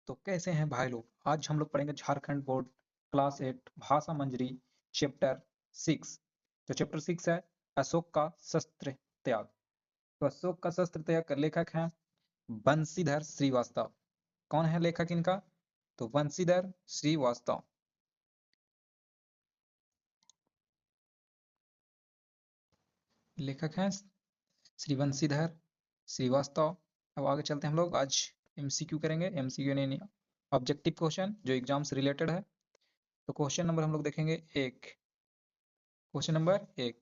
तो कैसे हैं भाई लोग। आज हम लोग पढ़ेंगे झारखंड बोर्ड क्लास 8 भाषा मंजरी चैप्टर 6। तो चैप्टर 6 है अशोक का शस्त्र त्याग। तो अशोक का शस्त्र त्याग का लेखक हैं बंशीधर श्रीवास्तव। कौन है लेखक इनका? तो बंशीधर श्रीवास्तव। लेखक हैं श्री बंशीधर श्रीवास्तव। अब आगे चलते हैं हम लोग। आज एमसीक्यू करेंगे, एमसीक्यू नहीं, ऑब्जेक्टिव क्वेश्चन जो एग्जाम से रिलेटेड है। तो क्वेश्चन नंबर हम लोग देखेंगे एक। क्वेश्चन नंबर एक,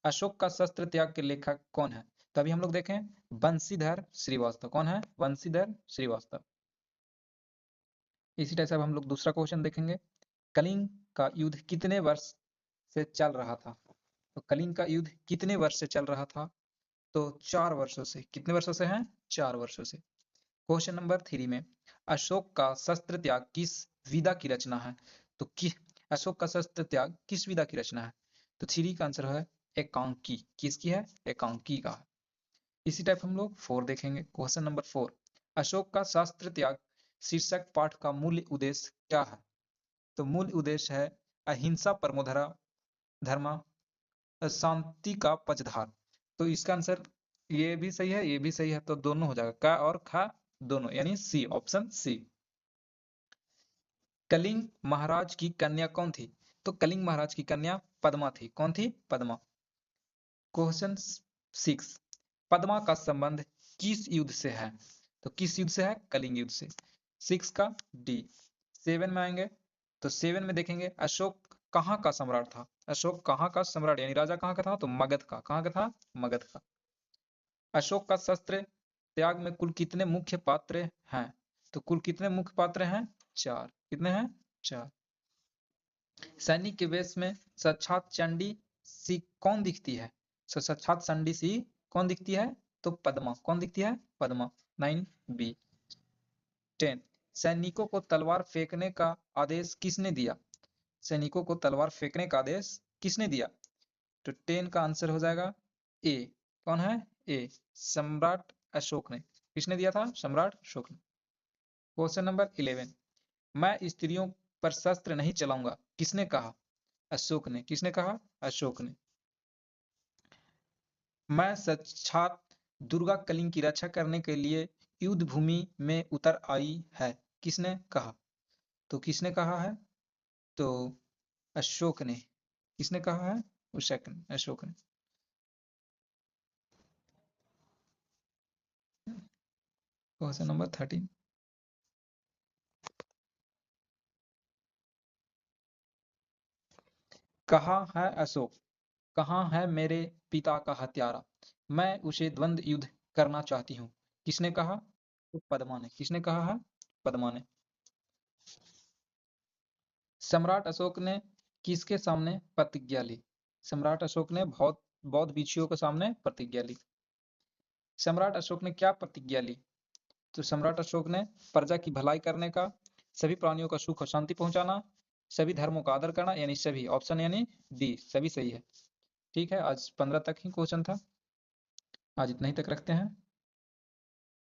अशोक का शस्त्र त्याग के लेखक कौन है? तो अभी हम लोग देखें बंशीधर श्रीवास्तव। कौन है? बंशीधर श्रीवास्तव। इसी टाइप से अब हम लोग दूसरा क्वेश्चन देखेंगे। कलिंग का युद्ध कितने वर्ष से चल रहा था? तो कलिंग का युद्ध कितने वर्ष से चल रहा था? तो 4 वर्षों से। कितने वर्षों से हैं? 4 वर्षों से। क्वेश्चन नंबर 3 में अशोक का शस्त्र त्याग किस विधा की रचना है? तो अशोक का शस्त्र त्याग किस विधा की रचना है? तो 3 का आंसर है एकांकी। किसकी है? एकांकी का है। इसी टाइप हम लोग 4 देखेंगे। क्वेश्चन नंबर 4, अशोक का शस्त्र त्याग शीर्षक पाठ का मूल उद्देश्य क्या है? तो मूल उद्देश्य है अहिंसा परमो धर्मा, शांति का पक्षधार। तो इसका आंसर ये भी सही है, ये भी सही है, तो दोनों हो जाएगा, का और खा दोनों, यानी सी, ऑप्शन सी। कलिंग महाराज की कन्या कौन थी? तो कलिंग महाराज की कन्या पद्मा थी। कौन थी? पद्मा। क्वेश्चन 6, पद्मा का संबंध किस युद्ध से है? तो किस युद्ध से है? कलिंग युद्ध से। 6 का डी। 7 में आएंगे तो 7 में देखेंगे अशोक कहाँ का सम्राट था? अशोक कहाँ का सम्राट यानी राजा कहाँ का था? तो मगध का। कहाँ का था? मगध का। अशोक का शस्त्र त्याग में कुल कितने मुख्य पात्र हैं? तो कुल कितने मुख्य पात्र हैं? 4। कितने हैं? 4। सैनिक के वेश में साक्षात चंडी सी कौन दिखती है? साक्षात चंडी सी कौन दिखती है? तो पद्मा। कौन दिखती है? पद्मा। 9 बी। 10, सैनिकों को तलवार फेंकने का आदेश किसने दिया? सैनिकों को तलवार फेंकने का आदेश किसने दिया? तो 10 का आंसर हो जाएगा ए। कौन है? ए, सम्राट अशोक ने। किसने दिया था? सम्राट अशोक ने। क्वेश्चन नंबर 11, मैं स्त्रियों पर शस्त्र नहीं चलाऊंगा किसने कहा? अशोक ने। किसने कहा? अशोक ने। मैं साक्षात दुर्गा कलिंग की रक्षा करने के लिए युद्ध भूमि में उतर आई है किसने कहा? तो किसने कहा है? तो अशोक ने। किसने कहा है? अशोक ने। क्वेश्चन नंबर 13, कहाँ है अशोक? कहाँ है मेरे पिता का हत्यारा? मैं उसे द्वंद्व युद्ध करना चाहती हूँ किसने कहा? तो पद्मा ने। किसने कहा है? पद्मा ने। सम्राट अशोक ने किसके सामने प्रतिज्ञा ली? सम्राट अशोक ने बौद्ध भिक्षुओं के सामने प्रतिज्ञा ली। सम्राट अशोक ने क्या प्रतिज्ञा ली? तो सम्राट अशोक ने प्रजा की भलाई करने का, सभी प्राणियों का सुख और शांति पहुंचाना, सभी धर्मों का आदर करना, यानी सभी, ऑप्शन यानी डी, सभी सही है। ठीक है, आज 15 तक ही क्वेश्चन था। आज इतना ही तक रखते हैं।